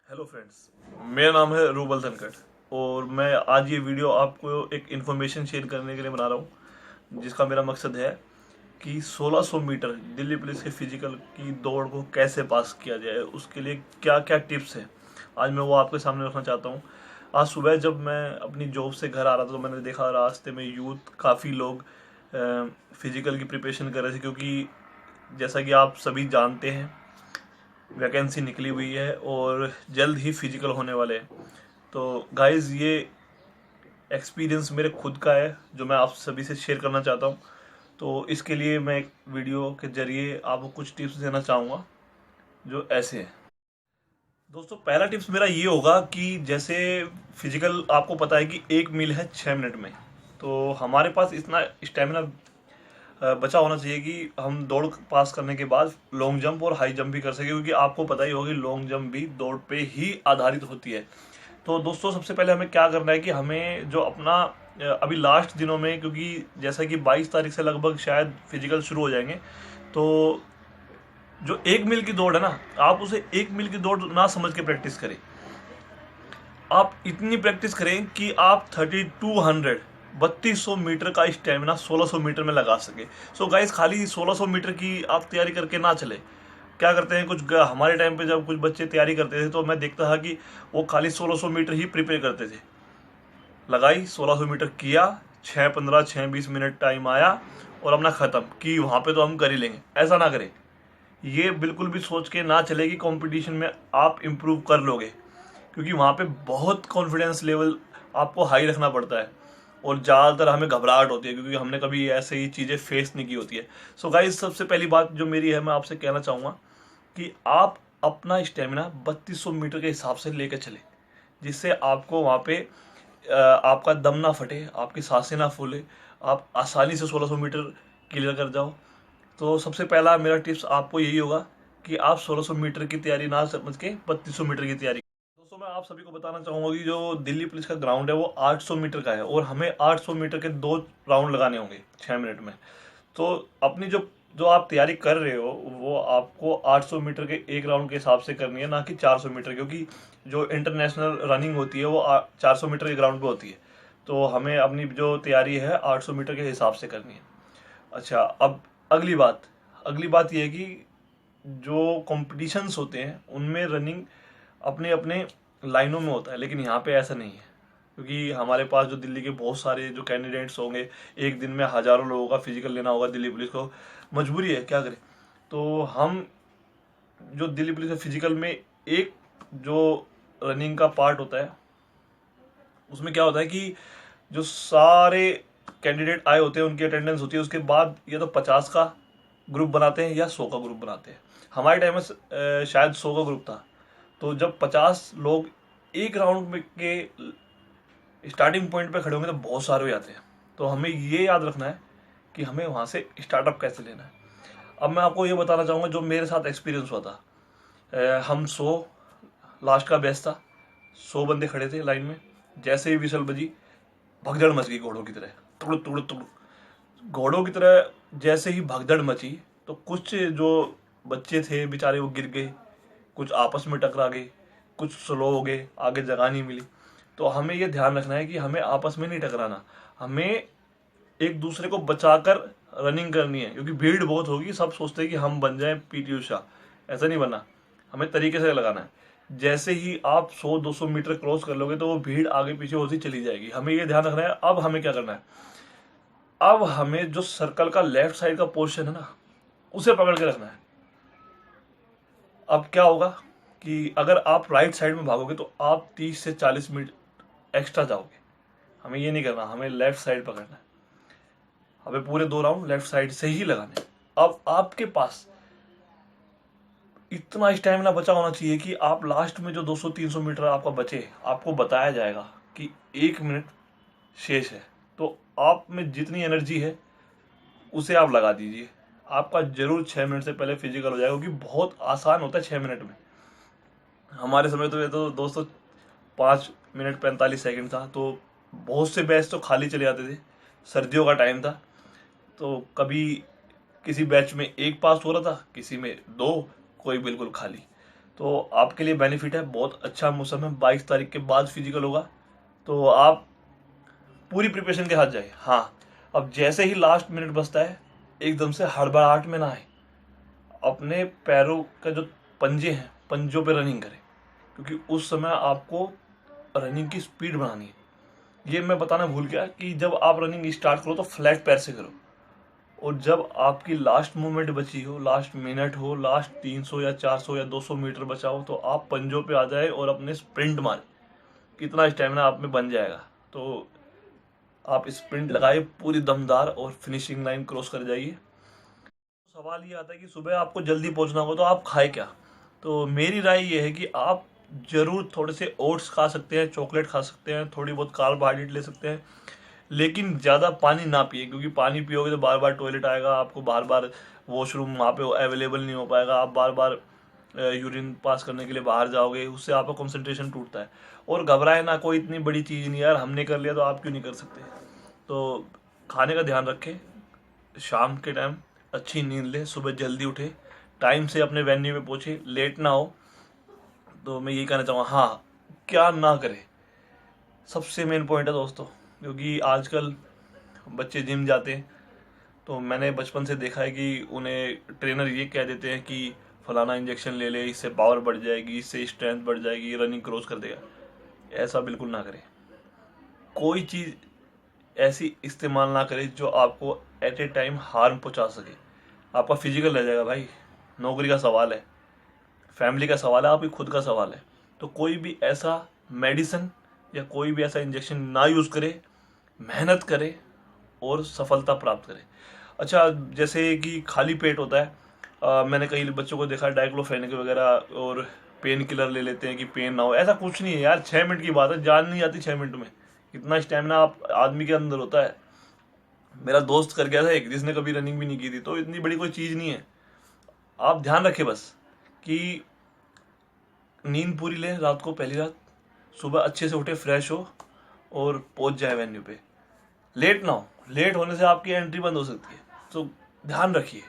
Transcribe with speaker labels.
Speaker 1: Hello friends, मेरा नाम है रूबल धनखड़ और मैं आज ये वीडियो आपको एक इन्फॉर्मेशन शेयर करने के लिए बना रहा हूँ जिसका मेरा मकसद है कि 1600 मीटर दिल्ली पुलिस के फिजिकल की दौड़ को कैसे पास किया जाए, उसके लिए क्या क्या टिप्स हैं। आज मैं वो आपके सामने रखना चाहता हूँ। आज सुबह जब मैं अपनी जॉब से घर आ रहा था तो मैंने देखा रास्ते में यूथ काफ़ी लोग फिजिकल की प्रिपरेशन कर रहे थे, क्योंकि जैसा कि आप सभी जानते हैं वैकेंसी निकली हुई है और जल्द ही फिजिकल होने वाले हैं। तो गाइस, ये एक्सपीरियंस मेरे खुद का है जो मैं आप सभी से शेयर करना चाहता हूँ। तो इसके लिए मैं एक वीडियो के जरिए आपको कुछ टिप्स देना चाहूँगा जो ऐसे हैं। दोस्तों, पहला टिप्स मेरा ये होगा कि जैसे फिजिकल आपको पता है कि एक मील है 6 मिनट में, तो हमारे पास इतना स्टेमिना बचा होना चाहिए कि हम दौड़ पास करने के बाद लॉन्ग जंप और हाई जंप भी कर सके, क्योंकि आपको पता ही होगा कि लॉन्ग जंप भी दौड़ पे ही आधारित होती है। तो दोस्तों, सबसे पहले हमें क्या करना है कि हमें जो अपना अभी लास्ट दिनों में, क्योंकि जैसा कि 22 तारीख से लगभग शायद फिजिकल शुरू हो जाएंगे, तो जो 1 मील की दौड़ है ना, आप उसे 1 मील की दौड़ ना समझ के प्रैक्टिस करें। आप इतनी प्रैक्टिस करें कि आप 3200 मीटर का स्टेमिना 1600 मीटर में लगा सके। सो गाइस, खाली 1600 मीटर की आप तैयारी करके ना चले। क्या करते हैं हमारे टाइम पे जब कुछ बच्चे तैयारी करते थे तो मैं देखता था कि वो खाली 1600 मीटर ही प्रिपेयर करते थे। लगाई 1600 मीटर किया, 6:15 6:20 टाइम आया और अपना खत्म कि वहां पे तो हम कर ही लेंगे। ऐसा ना करें। ये बिल्कुल भी सोच के ना चले कि कंपटीशन में आप इम्प्रूव कर लोगे, क्योंकि वहाँ पे बहुत कॉन्फिडेंस लेवल आपको हाई रखना पड़ता है और ज़्यादातर हमें घबराहट होती है क्योंकि हमने कभी ऐसे ही चीज़ें फेस नहीं की होती है। सो गाइस, सबसे पहली बात जो मेरी है, मैं आपसे कहना चाहूँगा कि आप अपना स्टेमिना 3200 मीटर के हिसाब से लेकर चले, जिससे आपको वहाँ पे आपका दम ना फटे, आपकी सांसें ना फूले, आप आसानी से 1600 मीटर क्लियर कर जाओ। तो सबसे पहला मेरा टिप्स आपको यही होगा कि आप 1600 मीटर की तैयारी ना समझ के 3200 मीटर की तैयारी। दोस्तों, मैं आप सभी को बताना चाहूंगा कि जो दिल्ली पुलिस का ग्राउंड है वो 800 मीटर का है और हमें 800 मीटर के 2 राउंड लगाने होंगे 6 मिनट में। तो अपनी जो जो आप तैयारी कर रहे हो वो आपको 800 मीटर के एक राउंड के हिसाब से करनी है, ना कि 400 मीटर, क्योंकि जो इंटरनेशनल रनिंग होती है वो 400 मीटर के ग्राउंड पे होती है। तो हमें अपनी जो तैयारी है 800 मीटर के हिसाब से करनी है। अच्छा, अब अगली बात यह है कि जो कॉम्पिटिशन्स होते हैं उनमें रनिंग अपने अपने लाइनों में होता है, लेकिन यहाँ पे ऐसा नहीं है, क्योंकि हमारे पास जो दिल्ली के बहुत सारे जो कैंडिडेट्स होंगे, एक दिन में हज़ारों लोगों का फिजिकल लेना होगा दिल्ली पुलिस को। मजबूरी है, क्या करें। तो हम जो दिल्ली पुलिस के फिजिकल में एक जो रनिंग का पार्ट होता है उसमें क्या होता है कि जो सारे कैंडिडेट आए होते हैं उनकी अटेंडेंस होती है, उसके बाद या तो 50 का ग्रुप बनाते हैं या 100 का ग्रुप बनाते हैं। हमारे टाइम में शायद 100 का ग्रुप था। तो जब 50 लोग एक राउंड में के स्टार्टिंग पॉइंट पे खड़े होंगे तो बहुत सारे हो जाते हैं। तो हमें ये याद रखना है कि हमें वहाँ से स्टार्टअप कैसे लेना है। अब मैं आपको ये बताना चाहूँगा जो मेरे साथ एक्सपीरियंस हुआ था। हम 100 लास्ट का बेस्ट था। 100 बंदे खड़े थे लाइन में। जैसे ही विसल बजी, भगदड़ मच गई घोड़ों की तरह, तुड़ तुड़ तुड़। घोड़ों की तरह जैसे ही भगदड़ मची तो कुछ जो बच्चे थे बेचारे वो गिर गए, कुछ आपस में टकरा गए, कुछ स्लो हो गए, आगे जगह नहीं मिली। तो हमें ये ध्यान रखना है कि हमें आपस में नहीं टकराना, हमें एक दूसरे को बचाकर रनिंग करनी है, क्योंकि भीड़ बहुत होगी। सब सोचते हैं कि हम बन जाएं पीटी उषा, ऐसा नहीं बनना। हमें तरीके से लगाना है। जैसे ही आप 100-200 मीटर क्रॉस कर लोगे तो वो भीड़ आगे पीछे होती चली जाएगी। हमें ये ध्यान रखना है। अब हमें क्या करना है, अब हमें जो सर्कल का लेफ्ट साइड का पोर्शन है ना, उसे पकड़ के रखना है। अब क्या होगा कि अगर आप राइट साइड में भागोगे तो आप 30 से 40 मिनट एक्स्ट्रा जाओगे। हमें ये नहीं करना, हमें लेफ्ट साइड पकड़ना है। हमें पूरे 2 राउंड लेफ्ट साइड से ही लगाने हैं। अब आपके पास इतना स्टैमिना बचा होना चाहिए कि आप लास्ट में जो 200-300 मीटर आपका बचे, आपको बताया जाएगा कि 1 मिनट शेष है, तो आप में जितनी एनर्जी है उसे आप लगा दीजिए। आपका जरूर 6 मिनट से पहले फिजिकल हो जाएगा, क्योंकि बहुत आसान होता है 6 मिनट में। हमारे समय तो ये तो दोस्तों 5 मिनट 45 सेकंड था, तो बहुत से बैच तो खाली चले जाते थे। सर्दियों का टाइम था तो कभी किसी बैच में एक पास हो रहा था, किसी में दो, कोई बिल्कुल खाली। तो आपके लिए बेनिफिट है, बहुत अच्छा मौसम है। 22 तारीख के बाद फिजिकल होगा, तो आप पूरी प्रिपरेशन के साथ जाइए। हाँ, अब जैसे ही लास्ट मिनट बचता है, एकदम से हड़बड़ाहट में ना आए, अपने पैरों का जो पंजे हैं, पंजों पे रनिंग करें, क्योंकि उस समय आपको रनिंग की स्पीड बढ़ानी है। ये मैं बताना भूल गया कि जब आप रनिंग स्टार्ट करो तो फ्लैट पैर से करो, और जब आपकी लास्ट मूवमेंट बची हो, लास्ट मिनट हो, लास्ट 300 या 400 या 200 मीटर बचा हो, तो आप पंजों पे आ जाए और अपने स्प्रिंट मारे। कितना स्टेमिना आप में बन जाएगा, तो आप स्प्रिंट लगाए पूरी दमदार और फिनिशिंग लाइन क्रॉस कर जाइए। सवाल ये आता है कि सुबह आपको जल्दी पहुंचना होगा तो आप खाए क्या। तो मेरी राय ये है कि आप जरूर थोड़े से ओट्स खा सकते हैं, चॉकलेट खा सकते हैं, थोड़ी बहुत कार्बोहाइड्रेट ले सकते हैं, लेकिन ज़्यादा पानी ना पिए, क्योंकि पानी पियोगे तो बार बार टॉयलेट आएगा, आपको बार बार वॉशरूम वहाँ पे अवेलेबल नहीं हो पाएगा, आप बार बार यूरिन पास करने के लिए बाहर जाओगे, उससे आपका कंसंट्रेशन टूटता है। और घबराए ना, कोई इतनी बड़ी चीज़ नहीं यार, हमने कर लिया तो आप क्यों नहीं कर सकते। तो खाने का ध्यान रखें, शाम के टाइम अच्छी नींद ले, सुबह जल्दी उठे, टाइम से अपने वेन्यू पे पहुंचे, लेट ना हो। तो मैं यही कहना चाहूँगा। हाँ, क्या ना करे, सबसे मेन पॉइंट है दोस्तों, क्योंकि आजकल बच्चे जिम जाते हैं, तो मैंने बचपन से देखा है कि उन्हें ट्रेनर ये कह देते हैं कि फलाना इंजेक्शन ले ले, इससे पावर बढ़ जाएगी, इससे स्ट्रेंथ बढ़ जाएगी, रनिंग क्रॉस कर देगा। ऐसा बिल्कुल ना करें। कोई चीज़ ऐसी इस्तेमाल ना करें जो आपको एट ए टाइम हार्म पहुंचा सके। आपका फिजिकल रह जाएगा भाई, नौकरी का सवाल है, फैमिली का सवाल है, आपकी खुद का सवाल है। तो कोई भी ऐसा मेडिसिन या कोई भी ऐसा इंजेक्शन ना यूज़ करे, मेहनत करे और सफलता प्राप्त करे। अच्छा, जैसे कि खाली पेट होता है, मैंने कई बच्चों को देखा है डाइक्लोफेनेक वगैरह और पेन किलर ले लेते हैं कि पेन ना हो। ऐसा कुछ नहीं है यार, 6 मिनट की बात है, जान नहीं आती 6 मिनट में। इतना स्टेमिना आप आदमी के अंदर होता है। मेरा दोस्त कर गया था एक, जिसने कभी रनिंग भी नहीं की थी, तो इतनी बड़ी कोई चीज़ नहीं है। आप ध्यान रखें बस कि नींद पूरी लें रात को, पहली रात, सुबह अच्छे से उठे, फ्रेश हो और पहुंच जाए वेन्यू पे। लेट ना हो, लेट होने से आपकी एंट्री बंद हो सकती है, तो ध्यान रखिए।